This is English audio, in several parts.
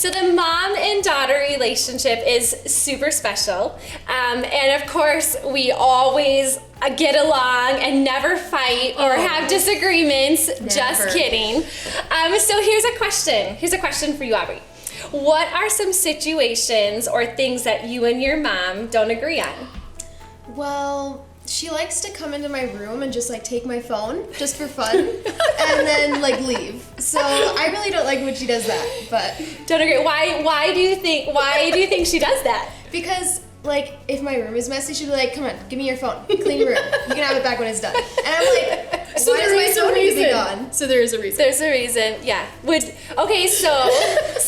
So the mom and daughter relationship is super special. And of course, we always get along and never fight or have disagreements. Never. Just kidding. So here's a question. Here's a question for you, Aubree. What are some situations or things that you and your mom don't agree on? Well, she likes to come into my room and just like take my phone just for fun and then like leave. So I really don't like when she does that, but Don't agree. Why do you think she does that? because like if my room is messy, she'd be like, "Come on, give me your phone. Clean your room. You can have it back when it's done." And I'm like, So "Why there is is my a phone need to be reason. gone?" So there is a reason. There's a reason. Yeah.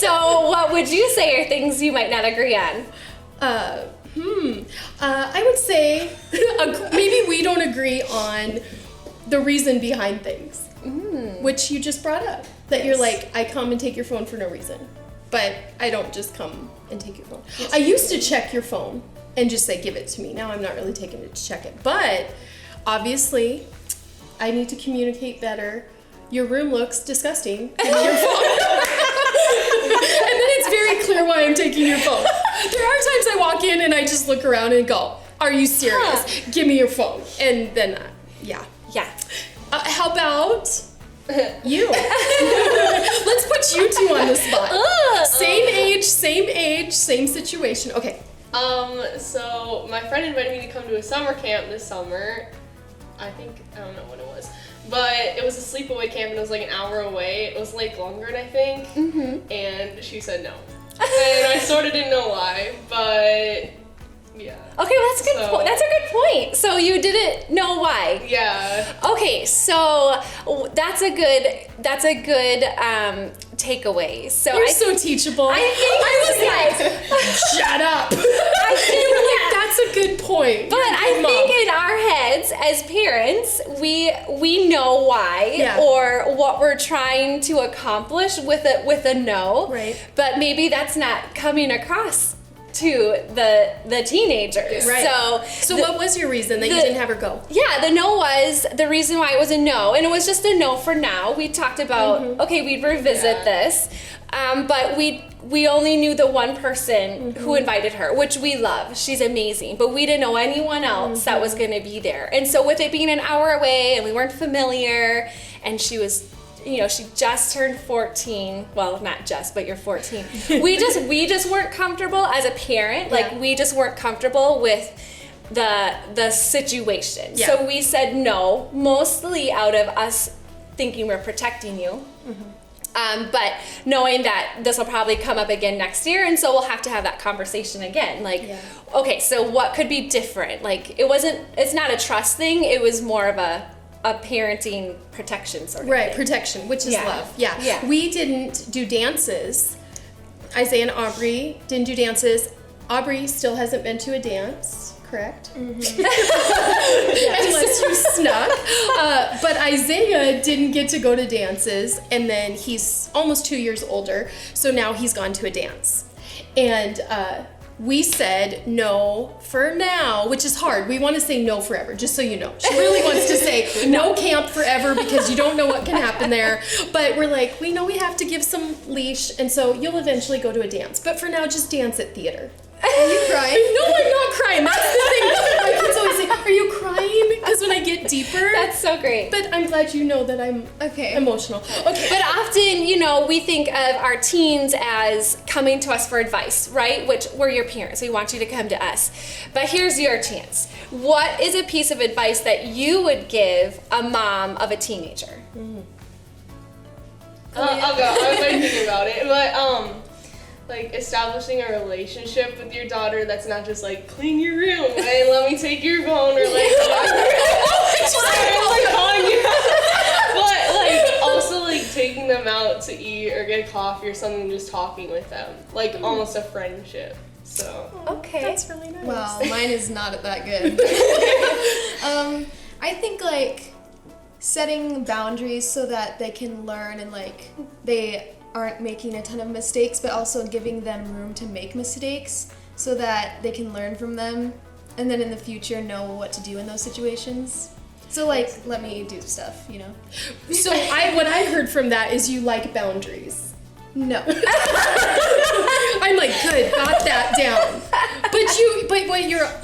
So what would you say are things you might not agree on? I would say maybe we don't agree on the reason behind things, which you just brought up. That you're like, I come and take your phone for no reason, but I don't just come and take your phone. I used to check your phone and just say, give it to me. Now I'm not really taking it to check it, but obviously I need to communicate better. Your room looks disgusting. Give me your phone. And then it's very clear why I'm taking your phone. There are times I walk in and I just look around and go, are you serious? Give me your phone. And then, yeah. Yeah. How about you? Let's put you two on the spot. Same age, same situation. Okay. So my friend invited me to come to a summer camp this summer. I don't know what it was. But it was a sleepaway camp and it was like an hour away. It was Lake Longren, I think. And she said no. And I sort of didn't know why, but yeah. Okay, well, that's a good point. That's a good point. So you didn't know why. Yeah. Okay, so that's a good takeaway. So You're so teachable. I was like, shut up. I think You were like, that's a good point. But I think in our heads as parents, we know why or what we're trying to accomplish with a no. Right. But maybe that's not coming across to the teenagers. Right. So what was your reason that you didn't have her go? Yeah, the no was the reason why it was a no, and it was just a no for now. We talked about okay, we'd revisit this, but we only knew the one person who invited her, which we love. She's amazing, but we didn't know anyone else that was going to be there. And so with it being an hour away, and we weren't familiar, and she was. You know, she just turned 14. Well, not just, but you're 14. We just weren't comfortable as a parent. Like we just weren't comfortable with the situation. Yeah. So we said no, mostly out of us thinking we're protecting you. But knowing that this will probably come up again next year, and so we'll have to have that conversation again. Like, okay, so what could be different? Like, it's not a trust thing. It was more of a parenting protection sort of thing. Protection, which is love. Yeah. We didn't do dances. Isaiah and Aubree didn't do dances. Aubree still hasn't been to a dance, correct? Unless you snuck. But Isaiah didn't get to go to dances, and then he's almost 2 years older, so now he's gone to a dance. And we said no for now, which is hard. We want to say no forever, just so you know. She really wants to say no camp forever because you don't know what can happen there. But we're like, we know we have to give some leash, and so you'll eventually go to a dance. But for now, just dance at theater. Are you crying? No, I'm not crying. That's the thing. My kids always say, are you crying? Because when I get deeper. That's so great. But I'm glad you know that I'm emotional. Okay. But often, you know, we think of our teens as coming to us for advice, right? Which we're your parents. We want you to come to us. But here's your chance. What is a piece of advice that you would give a mom of a teenager? I'll go. I was like thinking about it, but like establishing a relationship with your daughter that's not just like clean your room and let me take your phone or like calling you but like also like taking them out to eat or get coffee or something, just talking with them, like almost a friendship. So Okay. That's really nice. Wow, mine is not that good. I think like setting boundaries so that they can learn and like they aren't making a ton of mistakes, but also giving them room to make mistakes so that they can learn from them and then in the future know what to do in those situations. So like, let me do stuff, you know? So what I heard from that is you like boundaries. No. I'm like, good, got that down.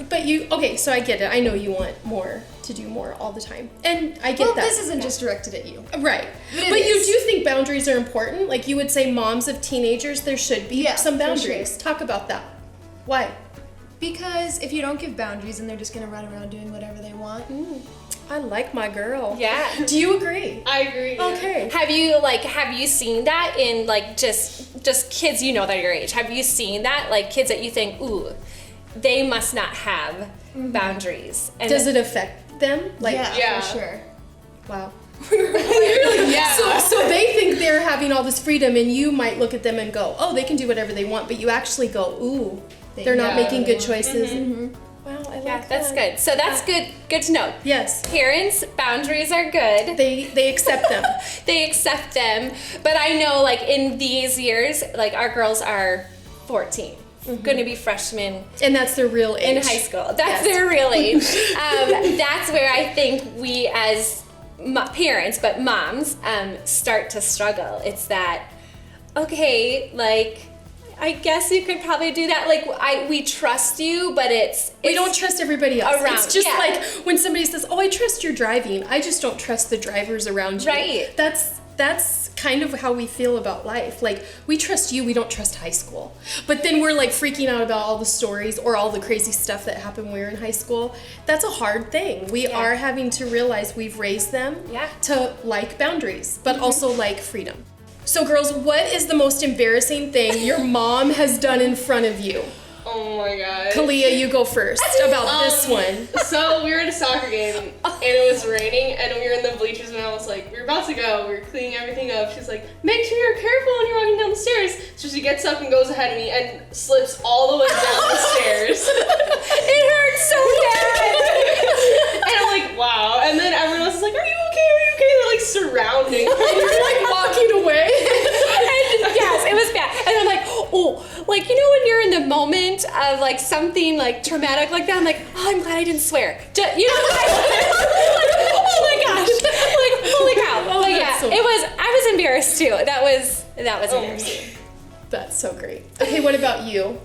But you, okay, so I get it. I know you want more, to do more all the time. And I get Well, that. this isn't just directed at you. Right. But But you is. do think boundaries are important? Like you would say moms of teenagers, there should be some for boundaries. sure. Talk about that. Why? Because if you don't give boundaries, then they're just gonna run around doing whatever they want. I like my girl. Yeah. Do you agree? I agree. yeah. Okay. Have you seen that in like just kids you know that are your age? Have you seen that? Like kids that you think, ooh, they must not have boundaries. And Does it affect them? Like, Yeah. for sure. wow. Yeah. So they think they're having all this freedom, and you might look at them and go, oh, they can do whatever they want, but you actually go, ooh, they're not Yeah. making good choices. Wow, I like yeah, that. that's good. So that's good to know. Yes. Parents, boundaries are good. They accept them. They accept them. But I know like in these years, like our girls are 14. Going to be freshmen And that's their real age. in high school. That's Yes. their real age. That's where I think we as parents, but moms, start to struggle. It's that, okay, like, I guess you could probably do that. Like, we trust you, but We don't trust everybody else. Around, It's just yeah. like when somebody says, oh, I trust your driving. I just don't trust the drivers around you. Right. That's kind of how we feel about life. Like, we trust you, we don't trust high school. But then we're like freaking out about all the stories or all the crazy stuff that happened when we were in high school. That's a hard thing. We are having to realize we've raised them to like boundaries, but also like freedom. So girls, what is the most embarrassing thing your mom has done in front of you? Oh my god. Kaliyah, you go first about this one. So we were at a soccer game and it was raining and we were in the bleachers and I was like, we were about to go, we were cleaning everything up. She's like, make sure you're careful when you're walking down the stairs. So she gets up and goes ahead of me and slips all the way down the stairs. It hurts so bad. And I'm like, wow. And then everyone else is like, are you okay? Are you okay? They're like surrounding me. You're like walking away. And yes, it was bad. And I'm like, oh, like, you know when you're in the moment of like something like traumatic like that, I'm like, oh, I'm glad I didn't swear. Like, oh my gosh. Like, holy cow. Oh, But that's yeah, so I was embarrassed too. That was embarrassing. That's so great. Okay, what about you?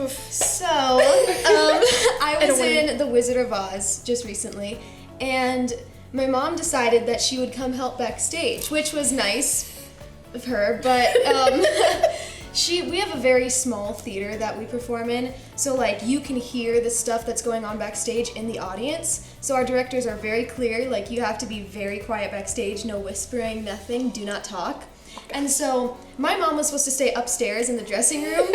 So, I was don't wanna- in The Wizard of Oz just recently, and my mom decided that she would come help backstage, which was nice of her, but we have a very small theater that we perform in, so like you can hear the stuff that's going on backstage in the audience. So our directors are very clear, like you have to be very quiet backstage, no whispering, nothing, do not talk. And so my mom was supposed to stay upstairs in the dressing room,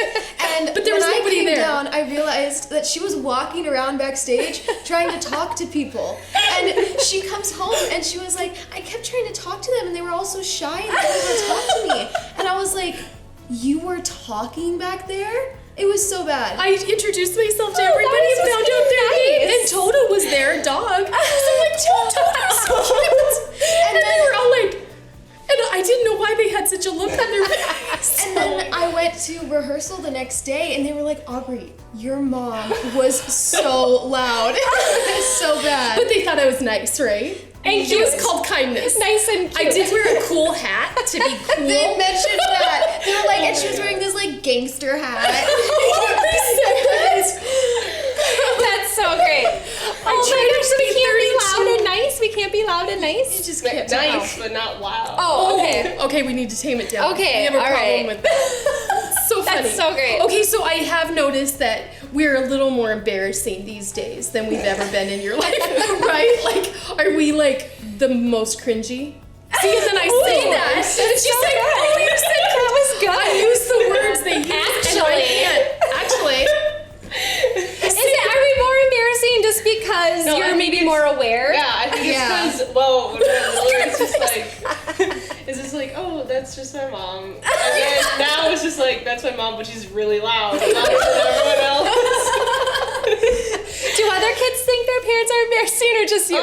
and But there was when nobody I came there. down, I realized that she was walking around backstage trying to talk to people. And she comes home and she was like, I kept trying to talk to them and they were all so shy and they didn't want to talk to me. And I was like, you were talking back there? It was so bad. I introduced myself to Oh, everybody that and was found so out their name. nice. And Toto was there, dog. So I'm like, Toto, so cute. And they were all like, and I didn't know why they had such a look on their face. And then I went to rehearsal the next day and they were like, Aubree, your mom was so loud. It was so bad. But they thought I was nice, right? And it was cute. called kindness. Nice and cute. I did wear a cool hat to be cool. They mentioned that. They were like, and she was wearing this like gangster hat. They said that. That's so great. Oh my gosh, so we can't be loud and nice? We can't be loud and nice? You just Like, can't nice, but not loud. Oh, okay. Okay, we need to tame it down. Okay, we have a all problem right. with that. So funny. That's so great. Okay, so I have noticed that we're a little more embarrassing these days than we've ever been in your life, right? Like, are we like the most cringy? See, and then I say that, and she's so like, good. "Oh, you said That was good. I use the words they use, and I Actually. can't. Actually, Are we more embarrassing just because No, I you're think maybe it's- more aware? Yeah, I think Yeah. it's because, well, when I was little, it's just like, it's just like, oh, that's just my mom. And then now it's just like, that's my mom, but she's really loud. Louder than everyone else. Do other kids think their parents are embarrassing or just you?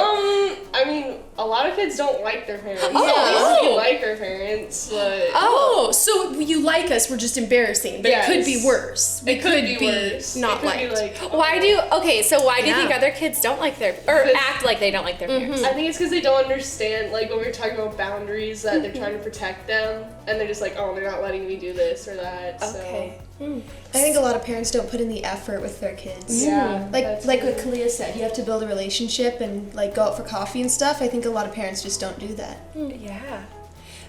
I I mean, a lot of kids don't like their parents. Oh. At least we like our parents, but... Oh, so you like us, we're just embarrassing, but Yes. it could be worse. We It could be worse. not It could be liked. like, Why do you Yeah. think other kids don't like their, or Because- act like they don't like their parents? I think it's because they don't understand, like, when we were talking about boundaries, that they're trying to protect them, and they're just like, oh, they're not letting me do this or that, Okay. I think a lot of parents don't put in the effort with their kids. Yeah. Like that's what true. Kaliyah said, you have to build a relationship and like go out for coffee and stuff. I think a lot of parents just don't do that. Yeah.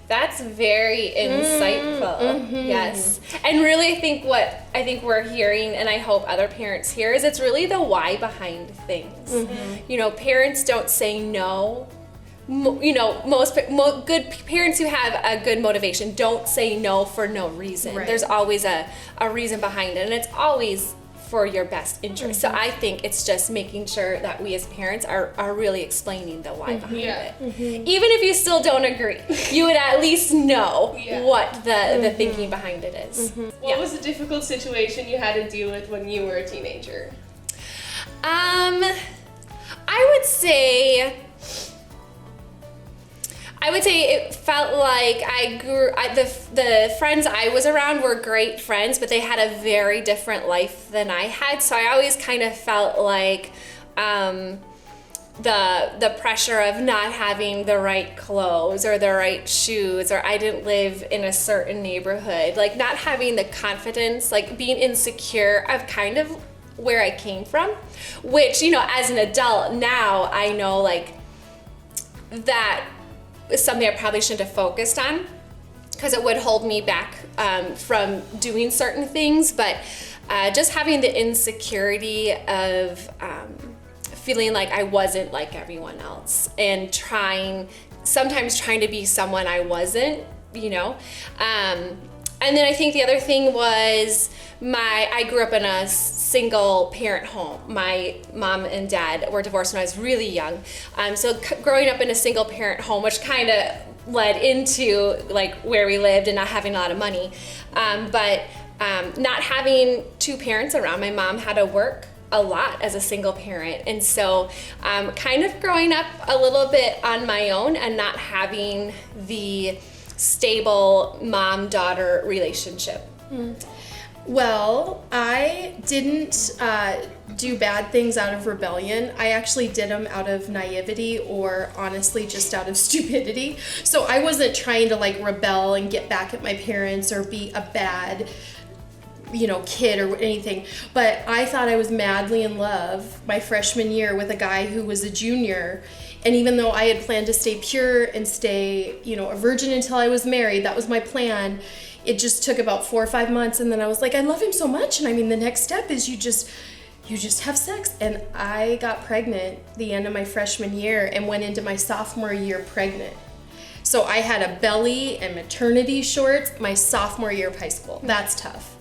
That's very insightful. Yes. And really I think we're hearing, and I hope other parents hear, is it's really the why behind things. You know, parents don't say no. You know, most good parents who have a good motivation don't say no for no reason. Right. There's always a reason behind it, and it's always for your best interest. So I think it's just making sure that we as parents are really explaining the why behind Yeah. it. Even if you still don't agree, you would at least know Yeah. what the thinking behind it is. What was a difficult situation you had to deal with when you were a teenager? I would say it felt like the friends I was around were great friends, but they had a very different life than I had. So I always kind of felt like the pressure of not having the right clothes or the right shoes, or I didn't live in a certain neighborhood, like not having the confidence, like being insecure of kind of where I came from, which, you know, as an adult now, I know like that is something I probably shouldn't have focused on, because it would hold me back from doing certain things. But just having the insecurity of feeling like I wasn't like everyone else, and sometimes trying to be someone I wasn't, you know. And then I think the other thing was I grew up in a single parent home. My mom and dad were divorced when I was really young. So growing up in a single parent home, which kind of led into like where we lived and not having a lot of money. But not having two parents around. My mom had to work a lot as a single parent. And so kind of growing up a little bit on my own and not having the stable mom-daughter relationship. Well, I didn't do bad things out of rebellion. I actually did them out of naivety, or honestly just out of stupidity. So I wasn't trying to like rebel and get back at my parents or be a bad, you know, kid or anything. But I thought I was madly in love my freshman year with a guy who was a junior. And even though I had planned to stay pure and stay, you know, a virgin until I was married, that was my plan. It just took about 4 or 5 months, and then I was like, I love him so much, and I mean, the next step is you just have sex. And I got pregnant the end of my freshman year and went into my sophomore year pregnant. So I had a belly and maternity shorts my sophomore year of high school. That's tough.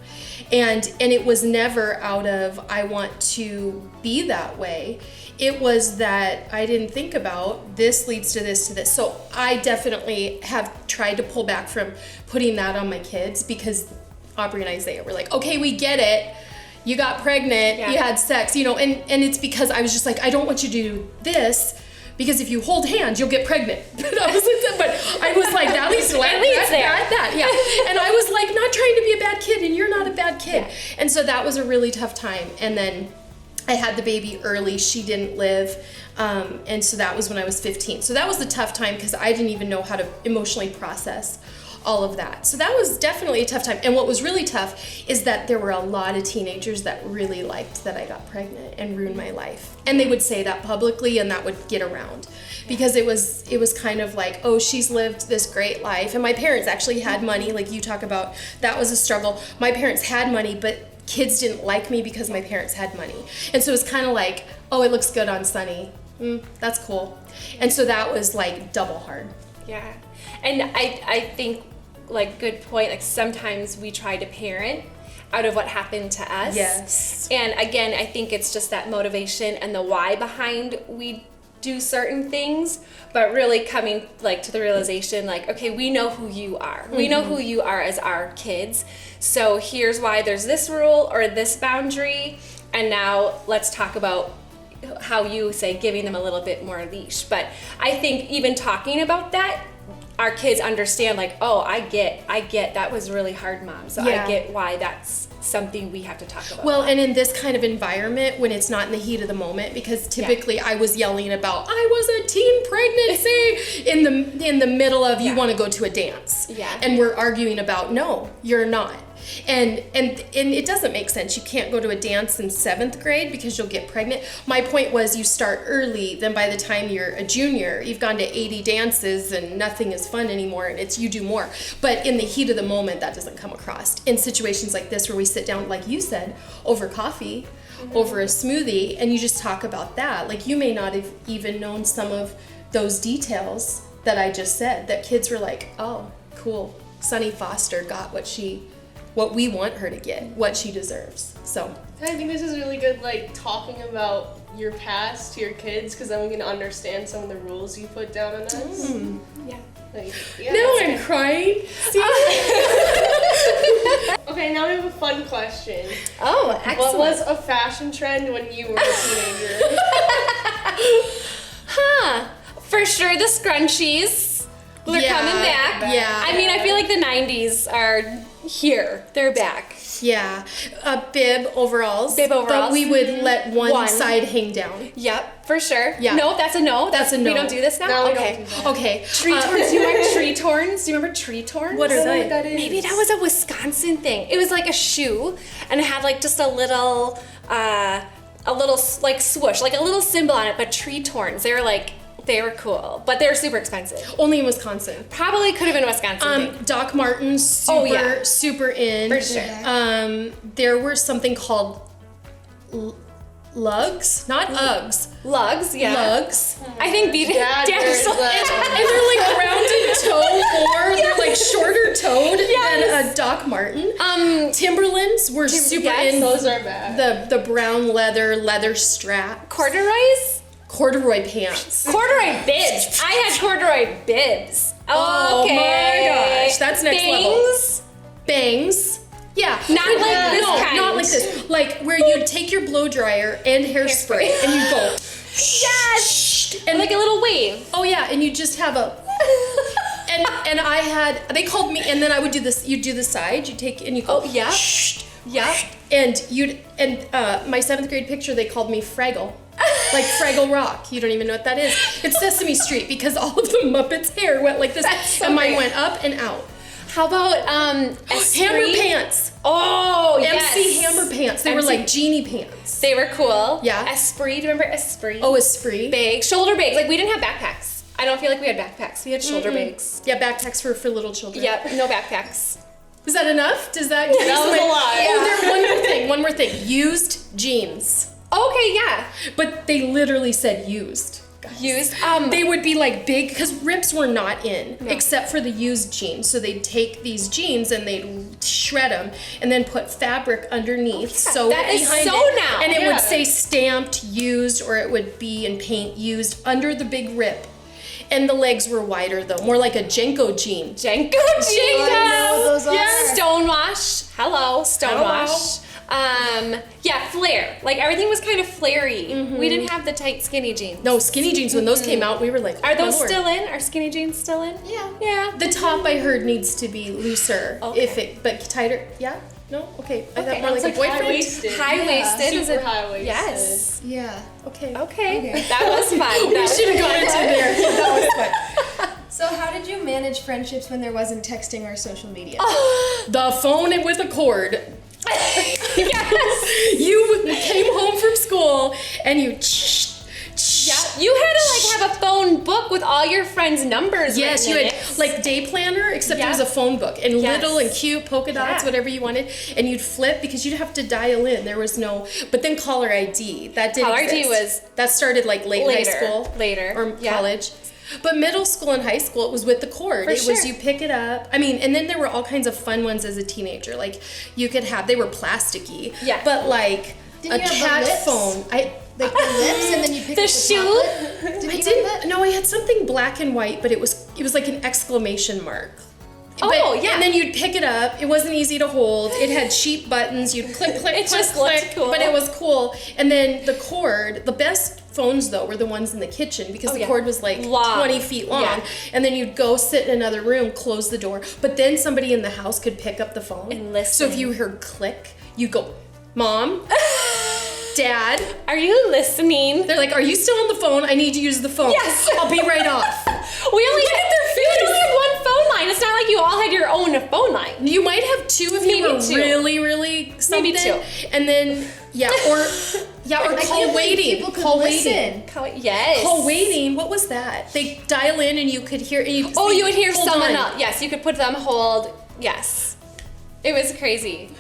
And it was never out of I want to be that way. It was that I didn't think about this leads to this to this. So I definitely have tried to pull back from putting that on my kids, because Aubree and Isaiah were like, okay, we get it. You got pregnant, you had sex, you know, and it's because I was just like, I don't want you to do this, because if you hold hands, you'll get pregnant. But I was like, that leads to that. Yeah. And I was like, not trying to be a bad kid, and you're not a bad kid. Yeah. And so that was a really tough time. And then I had the baby early. She didn't live. And so that was when I was 15. So that was the tough time, because I didn't even know how to emotionally process all of that. So that was definitely a tough time. And what was really tough is that there were a lot of teenagers that really liked that I got pregnant and ruined my life. And they would say that publicly, and that would get around, because it was kind of like, oh, she's lived this great life. And my parents actually had money, like you talk about, that was a struggle. My parents had money, but kids didn't like me because my parents had money. And so it was kind of like, oh, it looks good on Sonny. That's cool. And so that was like double hard. Yeah. And I think, like, good point, like sometimes we try to parent out of what happened to us. Yes. And again, I think it's just that motivation and the why behind we do certain things, but really coming like to the realization, like, okay, we know who you are. We know who you are as our kids. So here's why there's this rule or this boundary, and now let's talk about how you say giving them a little bit more leash. But I think even talking about that, our kids understand like, oh, I get that was really hard, Mom. So I get why that's something we have to talk about. Well, and in this kind of environment when it's not in the heat of the moment, because typically I was yelling about I was a teen pregnancy in the middle of you want to go to a dance. Yeah. And we're arguing about no, you're not. And it doesn't make sense. You can't go to a dance in 7th grade because you'll get pregnant. My point was you start early, then by the time you're a junior, you've gone to 80 dances and nothing is fun anymore, and it's you do more. But in the heat of the moment, that doesn't come across. In situations like this where we sit down, like you said, over coffee, over a smoothie, and you just talk about that. Like you may not have even known some of those details that I just said, that kids were like, oh, cool. Sonny Foster got what we want her to get, what she deserves. So I think this is really good, like talking about your past to your kids, because then we can understand some of the rules you put down on us. Yeah. Like, now I'm crying. Okay, now we have a fun question. Oh, excellent. What was a fashion trend when you were a teenager? For sure the scrunchies. They're coming back. Yeah. I mean, I feel like the 90s are here. They're back. Yeah. Bib overalls. Bib overalls. But we would let one side hang down. Yep, for sure. Yeah. No, that's a no. That's a no. We don't do this now? No, we okay. don't do that. Okay. Tree torns. Do you remember tree torns? Do you remember tree torns? What are they? That is. Maybe that was a Wisconsin thing. It was like a shoe, and it had like just a little like swoosh, like a little symbol on it, but tree torns. They were cool, but they were super expensive. Only in Wisconsin. Probably could have been a Wisconsin thing. Doc Martens, super in. For sure. There were something called lugs, not Uggs. Lugs, yeah. Lugs. I think Dad wears them. And they're like rounded toe or they're like shorter toed Yes. than a Doc Marten. Timberlands were super yes. in. Those are bad. The brown leather strap. Corduroys? Corduroy pants. Corduroy bibs. I had corduroy bibs. Oh Okay. my gosh, that's next level. Bangs? Bangs. Yeah. Not like this no, kind. not like this. Like where you take your blow dryer and hairspray and you go. Yes. And Like a little wave. oh yeah, and you just have a. And I had, they called me, and then I would do this. You do the side. You take and you go. Oh, yeah. Yeah. And my 7th grade picture, they called me Fraggle. Like Fraggle Rock. You don't even know what that is. It's Sesame Street because all of the Muppets' hair went like this. That's so and mine great. went up and out. How about Hammer Esprit? pants. Oh, yes. MC Hammer pants. They were MC like genie pants. They were cool. Yeah. Esprit. Do you remember Esprit? Oh, Esprit. Big. Shoulder bags. Like, we didn't have backpacks. I don't feel like we had backpacks. We had shoulder bags. Yeah, backpacks for little children. Yep, no backpacks. Is that enough? Does that give you That was some- a lot. Oh, there, one more thing. Used jeans. Okay, yeah. But they literally said used. Guys. Used. They would be like big, because rips were not in, except for the used jeans. So they'd take these jeans and they'd shred them and then put fabric underneath. So that is behind so it, now. and it Yeah. would say stamped used, or it would be in paint used under the big rip. And the legs were wider though, more like a Jenko jean. Jenko I jeans. know those are. Yeah. Stonewash. Hello, Stonewash. Yeah, flare. Like everything was kind of flary. We didn't have the tight skinny jeans. No, skinny jeans, when those came out, we were like, oh Are my those Lord. still in? Are skinny jeans still in? Yeah. Yeah. The top I heard needs to be looser, Okay. but tighter. Yeah? No? Okay. I Okay. thought more like It's a boyfriend. high-waisted. High-waisted is Super a high-waisted. yes. Yeah. Okay. Okay. That was fun. We That was should have gone into there. That was fun. So how did you manage friendships when there wasn't texting or social media? The phone with a cord. Yes. You came home from school and you. Yeah. You had to like have a phone book with all your friends' numbers. Yes, you written in had it. like day planner, except it was Yeah. a phone book and Yes. little and cute polka dots, Yeah. whatever you wanted, and you'd flip because you'd have to dial in. There was no, but then caller ID that didn't Caller ID exist. That started like late Later. high school, Later. or Yeah. college. But middle school and high school, it was with the cord. For It was sure. you pick it up. I mean, and then there were all kinds of fun ones as a teenager. Like you could have, they were plasticky. Yeah. But like Didn't a you have the cat lips? phone. Like the lips, and then you pick The up shoe? chocolate? Did I you didn't. have that? No, I had something black and white, but it was like an exclamation mark. Oh, yeah. And then you'd pick it up. It wasn't easy to hold. It had cheap buttons. You'd click, It click, just click, looked cool. but it was cool. And then the cord, the best phones though were the ones in the kitchen because the cord was like Long. 20 feet long. Yeah. And then you'd go sit in another room, close the door, but then somebody in the house could pick up the phone. And listen. So if you heard click, you'd go, Mom, Dad. Are you listening? They're like, are you still on the phone? I need to use the phone. Yes. I'll be right off. We only had one phone line. It's not like you all had your own phone line. You might have two if you Maybe were two. really something. Maybe two. And then or call waiting. People could Call listen. waiting. Yes. Call waiting. What was that? They dial in and you could hear. And you would hear hold someone on. else. Yes, you could put them hold. Yes. It was crazy.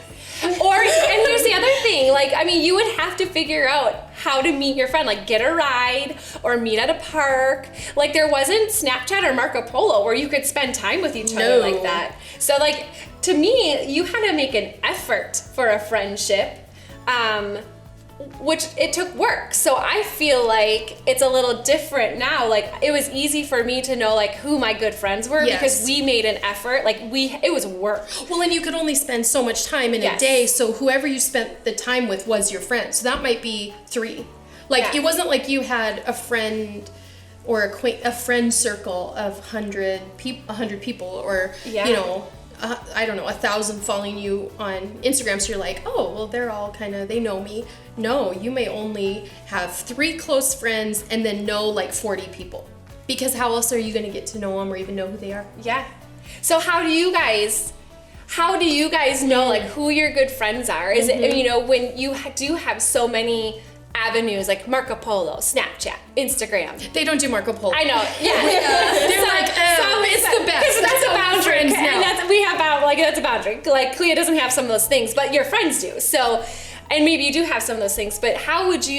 And here's the other thing, like, I mean, you would have to figure out how to meet your friend, like get a ride or meet at a park. Like there wasn't Snapchat or Marco Polo where you could spend time with each other like that. So like, to me, you had to make an effort for a friendship, which it took work. So I feel like it's a little different now. Like it was easy for me to know like who my good friends were because we made an effort. Like it was work. Well, and you could only spend so much time in a Yes. day, so whoever you spent the time with was your friend. So that might be 3. Like it wasn't like you had a friend or a friend circle of 100 people or you know, I don't know, 1,000 following you on Instagram. So you're like, oh, well, they're all they know me. No, you may only have 3 close friends and then know like 40 people. Because how else are you going to get to know them or even know who they are? Yeah. So how do you guys know like who your good friends are? Is it, you know, when you do have so many avenues like Marco Polo, Snapchat, Instagram. They don't do Marco Polo. I know. Yeah. They're like, it's the best. Because that's a boundary. Friends And now. that's a boundary. Like Kaliyah doesn't have some of those things, but your friends do. So, and maybe you do have some of those things, but how do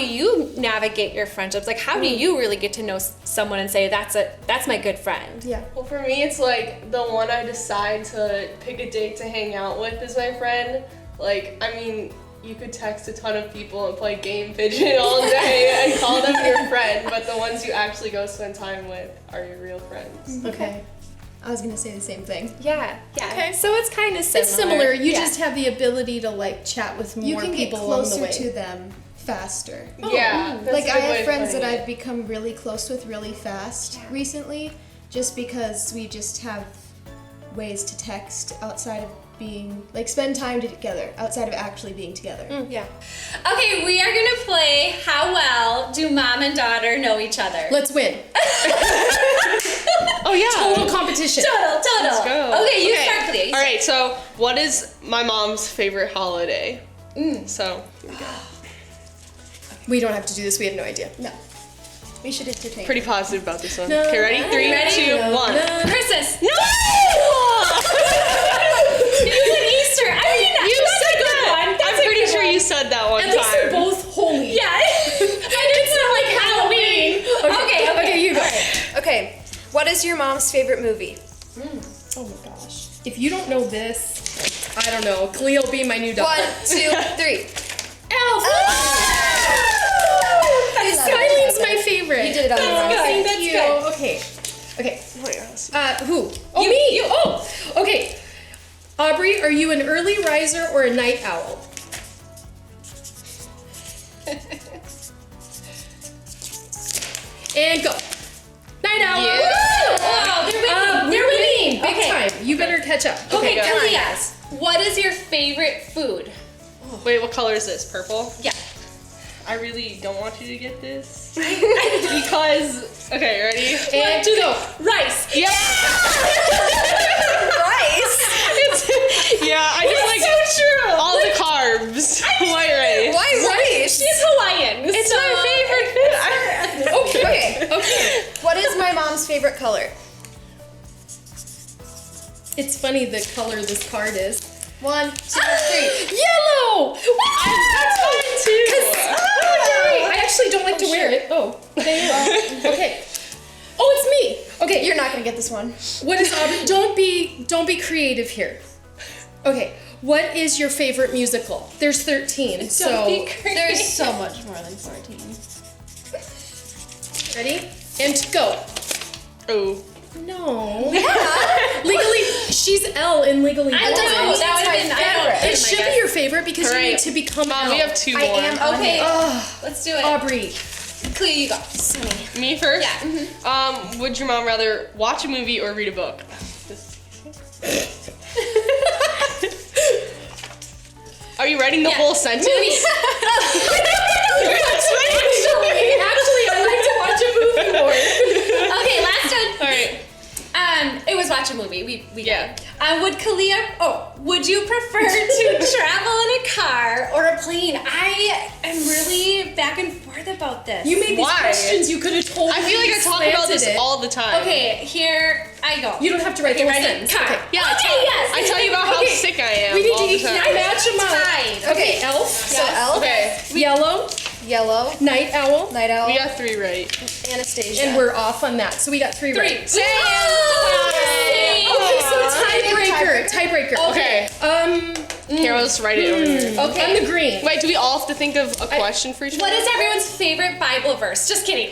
you navigate your friendships? Like how do you really get to know someone and say that's my good friend? Yeah. Well, for me, it's like the one I decide to pick a date to hang out with is my friend. Like, I mean, you could text a ton of people and play game pigeon all day and call them your friend, but the ones you actually go spend time with are your real friends. Okay. I was gonna say the same thing. Yeah. Okay. So it's kind of similar. It's similar. You Yeah. just have the ability to like chat with more You can get people along the closer way. to them faster. Yeah. that's Like a I good way have of friends that putting it. I've become really close with really fast recently, just because we just have ways to text outside of being spend time together outside of actually being together. Yeah. Okay, we are gonna play How Well Do Mom and Daughter Know Each Other? Let's win. Oh yeah. Total competition. Total. Let's go. Okay, you start, please. All right. So, what is my mom's favorite holiday? So, here we go. We don't have to do this. We have no idea. No. We should entertain. Pretty positive about this one. No, Okay, ready? 3, ready? 2, 1. Christmas. No! You said Easter. I mean, You said that. I'm pretty sure you said that one At least they're time. both holy. Yeah. I did sound like Halloween. Okay, you go. Okay, what is your mom's favorite movie? Oh my gosh. If you don't know this, I don't know. Kaliyah will be my new daughter. 1, 2, 3. Elf. Skyline's my favorite. You did it on your own. Thank That's you. good. Okay. Wait, let's see. Who? Oh, me. Oh. Okay. Aubree, are you an early riser or a night owl? And go. Night owl. Wow, They're winning. Big Okay. time. You better catch up. Okay, go. Kaliyah, what is your favorite food? Wait, what color is this? Purple? Yeah. I really don't want you to get this. Because, okay, ready? And go. Rice. Yeah! Rice? Yeah, I just like so true. all the carbs. White rice. Why rice? She's Hawaiian. It's my favorite food. Okay. What is my mom's favorite color? It's funny the color this card is. 1, 2, 3. Yellow! That's mine too. I actually don't like to wear it. Oh, okay. Oh, it's me. Okay, You're not gonna get this one. what is Aubree? Don't be creative here. Okay, what is your favorite musical? There's 13. So There's so much more than 14. ready? And go. Oh. No. Legally, she's L in Legally I Blonde. know, that would have been, It should be your favorite because you need to become Mom, L. we have 2 more. I am Okay, Ugh, let's do it. Aubree. Kaliyah, you go. Sunny. Me first? Yeah. Would your mom rather watch a movie or read a book? Are you writing the whole sentence? Actually, I like to watch a movie more. Okay, last one. All right. It was watch a movie. We Yeah. did. Would you prefer to travel in a car or a plane? I am really back and forth about this. You made these Why? questions you could have told I feel like I talk about this all the time. Okay, here I go. You don't have to write the whole ready? sentence. Car. Okay. Yeah, Okay, yes. I tell you about how Okay. sick I am. We need all to the each time. match them up. Tied. Okay, elf. So L, Okay, Yellow. yellow, Night owl. night owl, we got 3 right. Anastasia. And we're off on that. So we got 3 right. Yay! Okay, so Tiebreaker. tiebreaker. Okay. Here, I'll just write it over here. Okay. I'm the green. Wait, do we all have to think of a question for each one? What is everyone's favorite Bible verse? Just kidding.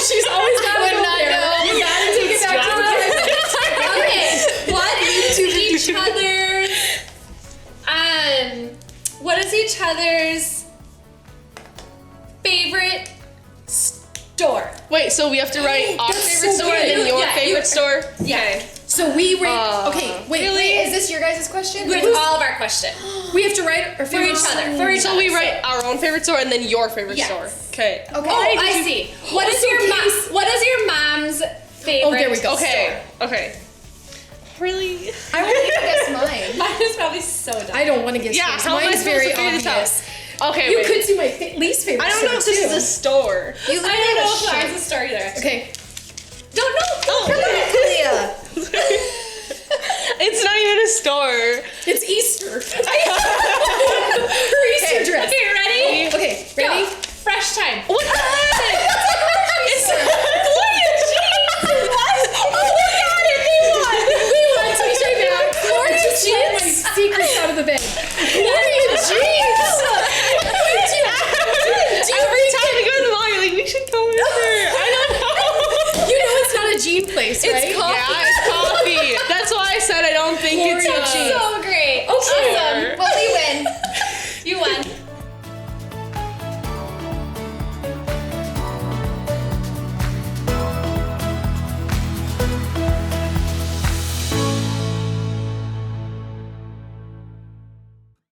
She's always got to Would go not there. know. You gotta take it back to the Bible. Okay. What is each other's favorite store? Wait, so we have to write our That's favorite so store and then weird. your Yeah, favorite store? Yeah. Okay. So we rate. Okay, wait. Wait, is this your guys' question? With all of our question. We have to write our For favorite each other. For each So other. we write our own favorite store and then your favorite Yes. store. Okay. Okay. Oh, I see. What is your What is your mom's favorite? Oh, there we go. Okay. Okay. Really? I won't even guess mine. Mine is probably so dumb. I don't want to guess Yeah, yours. how am I Mine's supposed very to figure this out? obvious. Okay, You wait. could see my least favorite. I don't know if store, this is too. a store. You I literally don't know have if a mine's a store either. Okay. Don't know. Kaliyah. It's not even a store. It's Easter. Her Easter dress. Okay, ready? Okay, ready? Go. Fresh time. What?